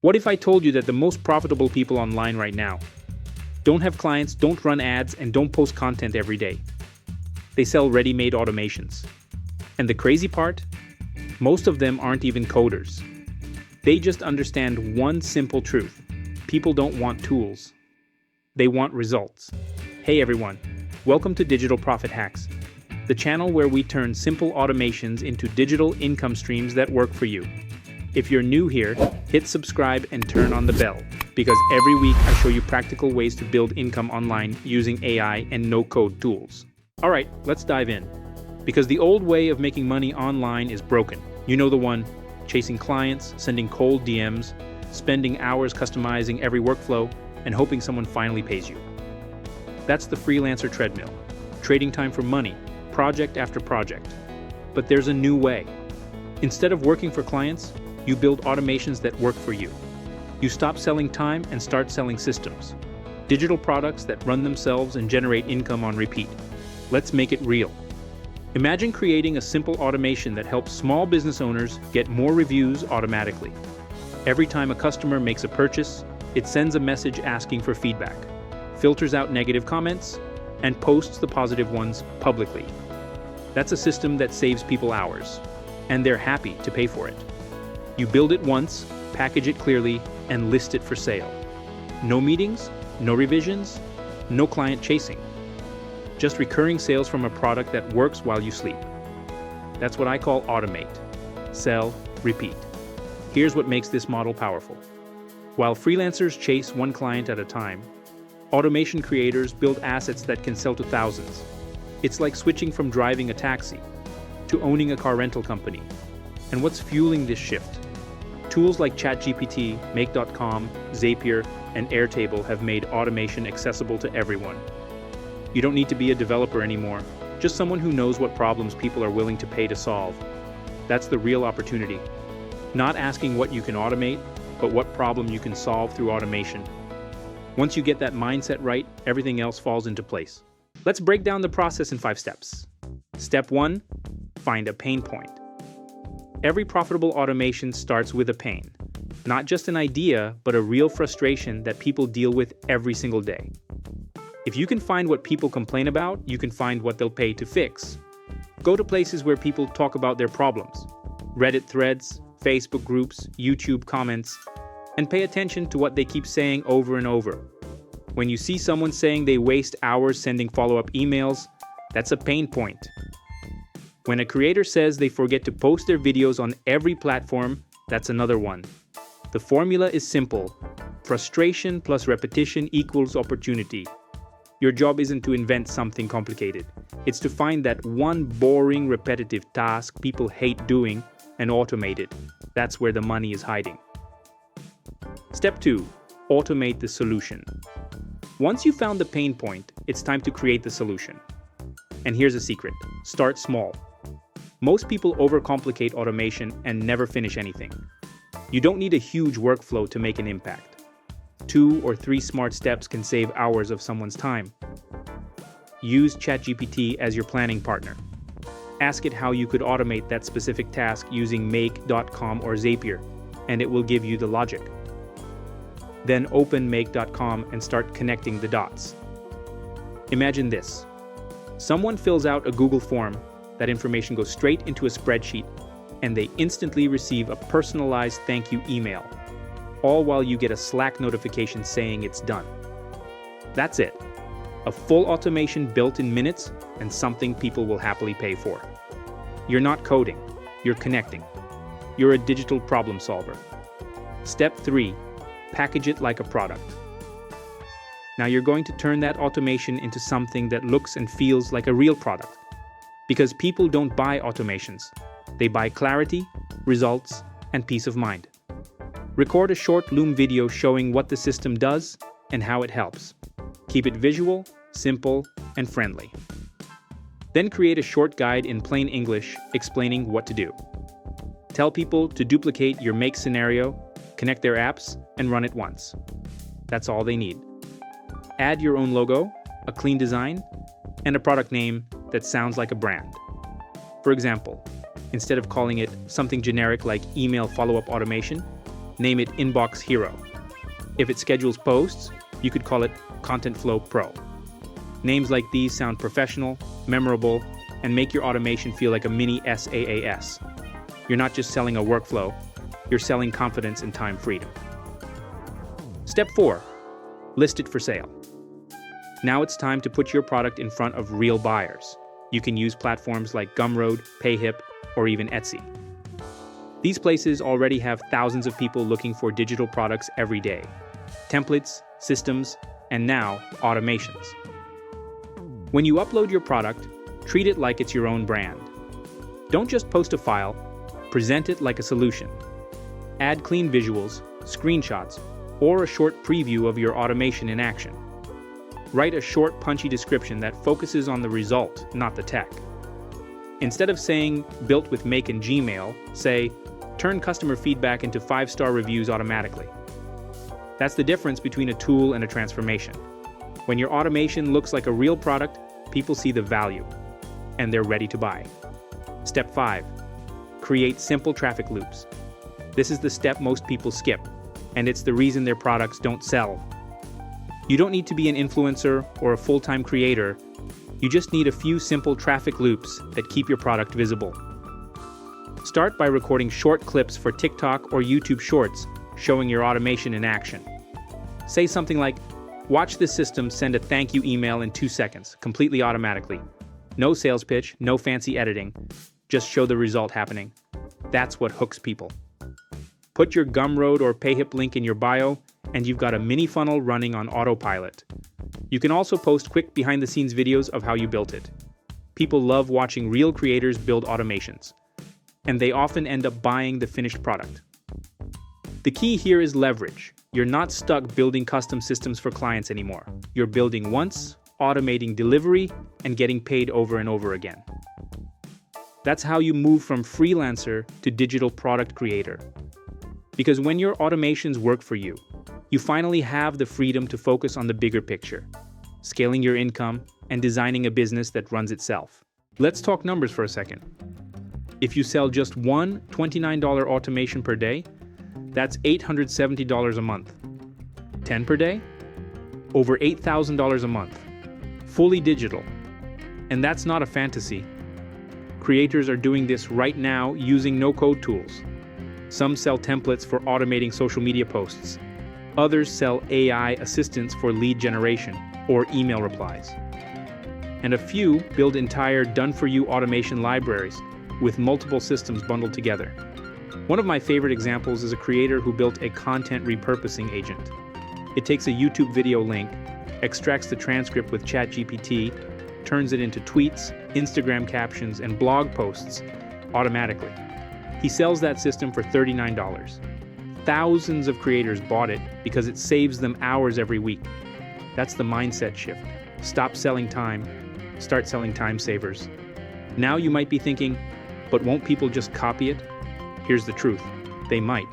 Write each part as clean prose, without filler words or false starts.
What if I told you that the most profitable people online right now don't have clients, don't run ads, and don't post content every day? They sell ready-made automations. And the crazy part? Most of them aren't even coders. They just understand one simple truth. People don't want tools. They want results. Hey everyone, welcome to Digital Profit Hacks, the channel where we turn simple automations into digital income streams that work for you. If you're new here, hit subscribe and turn on the bell, because every week I show you practical ways to build income online using AI and no-code tools. Alright, let's dive in. Because the old way of making money online is broken. You know the one, chasing clients, sending cold DMs, spending hours customizing every workflow, and hoping someone finally pays you. That's the freelancer treadmill, trading time for money, project after project. But there's a new way. Instead of working for clients, you build automations that work for you. You stop selling time and start selling systems. Digital products that run themselves and generate income on repeat. Let's make it real. Imagine creating a simple automation that helps small business owners get more reviews automatically. Every time a customer makes a purchase, it sends a message asking for feedback, filters out negative comments, and posts the positive ones publicly. That's a system that saves people hours, and they're happy to pay for it. You build it once, package it clearly, and list it for sale. No meetings, no revisions, no client chasing. Just recurring sales from a product that works while you sleep. That's what I call automate. Sell, repeat. Here's what makes this model powerful. While freelancers chase one client at a time, automation creators build assets that can sell to thousands. It's like switching from driving a taxi to owning a car rental company. And what's fueling this shift? Tools like ChatGPT, Make.com, Zapier, and Airtable have made automation accessible to everyone. You don't need to be a developer anymore, just someone who knows what problems people are willing to pay to solve. That's the real opportunity. Not asking what you can automate, but what problem you can solve through automation. Once you get that mindset right, everything else falls into place. Let's break down the process in 5 steps. Step 1, find a pain point. Every profitable automation starts with a pain. Not just an idea, but a real frustration that people deal with every single day. If you can find what people complain about, you can find what they'll pay to fix. Go to places where people talk about their problems. Reddit threads, Facebook groups, YouTube comments, and pay attention to what they keep saying over and over. When you see someone saying they waste hours sending follow-up emails, that's a pain point. When a creator says they forget to post their videos on every platform, that's another one. The formula is simple. Frustration plus repetition equals opportunity. Your job isn't to invent something complicated. It's to find that one boring, repetitive task people hate doing and automate it. That's where the money is hiding. Step 2. Automate the solution. Once you found the pain point, it's time to create the solution. And here's a secret. Start small. Most people overcomplicate automation and never finish anything. You don't need a huge workflow to make an impact. 2 or 3 smart steps can save hours of someone's time. Use ChatGPT as your planning partner. Ask it how you could automate that specific task using Make.com or Zapier, and it will give you the logic. Then open Make.com and start connecting the dots. Imagine this. Someone fills out a Google form, that information goes straight into a spreadsheet, and they instantly receive a personalized thank you email, all while you get a Slack notification saying it's done. That's it. A full automation built in minutes and something people will happily pay for. You're not coding, you're connecting. You're a digital problem solver. Step 3, package it like a product. Now you're going to turn that automation into something that looks and feels like a real product. Because people don't buy automations. They buy clarity, results, and peace of mind. Record a short Loom video showing what the system does and how it helps. Keep it visual, simple, and friendly. Then create a short guide in plain English explaining what to do. Tell people to duplicate your make scenario, connect their apps, and run it once. That's all they need. Add your own logo, a clean design, and a product name that sounds like a brand. For example, instead of calling it something generic like email follow-up automation, name it Inbox Hero. If it schedules posts, you could call it Content Flow Pro. Names like these sound professional, memorable, and make your automation feel like a mini SaaS. You're not just selling a workflow, you're selling confidence and time freedom. Step 4. List it for sale. Now it's time to put your product in front of real buyers. You can use platforms like Gumroad, Payhip, or even Etsy. These places already have thousands of people looking for digital products every day. Templates, systems, and now automations. When you upload your product, treat it like it's your own brand. Don't just post a file, present it like a solution. Add clean visuals, screenshots, or a short preview of your automation in action. Write a short, punchy description that focuses on the result, not the tech. Instead of saying, built with Make and Gmail, say, turn customer feedback into 5-star reviews automatically. That's the difference between a tool and a transformation. When your automation looks like a real product, people see the value, and they're ready to buy. Step 5. Create simple traffic loops. This is the step most people skip, and it's the reason their products don't sell. You don't need to be an influencer or a full-time creator. You just need a few simple traffic loops that keep your product visible. Start by recording short clips for TikTok or YouTube Shorts showing your automation in action. Say something like, watch this system send a thank you email in 2 seconds, completely automatically. No sales pitch, no fancy editing. Just show the result happening. That's what hooks people. Put your Gumroad or Payhip link in your bio, and you've got a mini funnel running on autopilot. You can also post quick behind-the-scenes videos of how you built it. People love watching real creators build automations, and they often end up buying the finished product. The key here is leverage. You're not stuck building custom systems for clients anymore. You're building once, automating delivery, and getting paid over and over again. That's how you move from freelancer to digital product creator. Because when your automations work for you, you finally have the freedom to focus on the bigger picture, scaling your income and designing a business that runs itself. Let's talk numbers for a second. If you sell just one $29 automation per day, that's $870 a month. 10 per day? Over $8,000 a month. Fully digital. And that's not a fantasy. Creators are doing this right now using no-code tools. Some sell templates for automating social media posts. Others sell AI assistants for lead generation or email replies. And a few build entire done-for-you automation libraries with multiple systems bundled together. One of my favorite examples is a creator who built a content repurposing agent. It takes a YouTube video link, extracts the transcript with ChatGPT, turns it into tweets, Instagram captions, and blog posts automatically. He sells that system for $39. Thousands of creators bought it because it saves them hours every week. That's the mindset shift. Stop selling time, start selling time savers. Now you might be thinking, but won't people just copy it? Here's the truth. They might,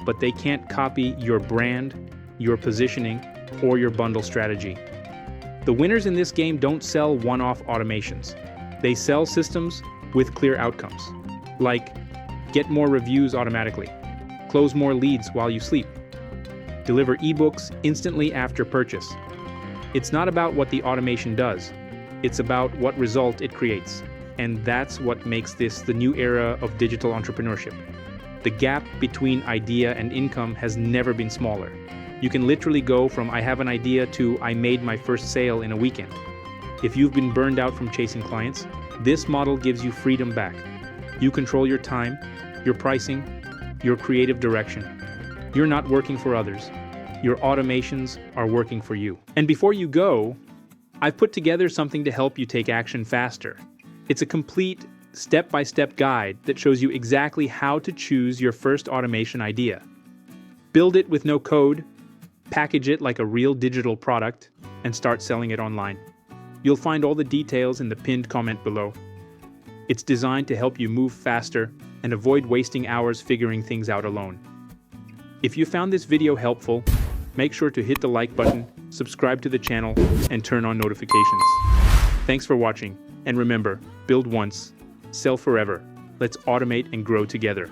but they can't copy your brand, your positioning, or your bundle strategy. The winners in this game don't sell one-off automations. They sell systems with clear outcomes, like get more reviews automatically, close more leads while you sleep, deliver ebooks instantly after purchase. It's not about what the automation does, it's about what result it creates. And that's what makes this the new era of digital entrepreneurship. The gap between idea and income has never been smaller. You can literally go from I have an idea to I made my first sale in a weekend. If you've been burned out from chasing clients, this model gives you freedom back. You control your time, your pricing, your creative direction. You're not working for others. Your automations are working for you. And before you go, I've put together something to help you take action faster. It's a complete step-by-step guide that shows you exactly how to choose your first automation idea. Build it with no code, package it like a real digital product, and start selling it online. You'll find all the details in the pinned comment below. It's designed to help you move faster and avoid wasting hours figuring things out alone. If you found this video helpful, make sure to hit the like button, subscribe to the channel, and turn on notifications. Thanks for watching, and remember, build once, sell forever. Let's automate and grow together.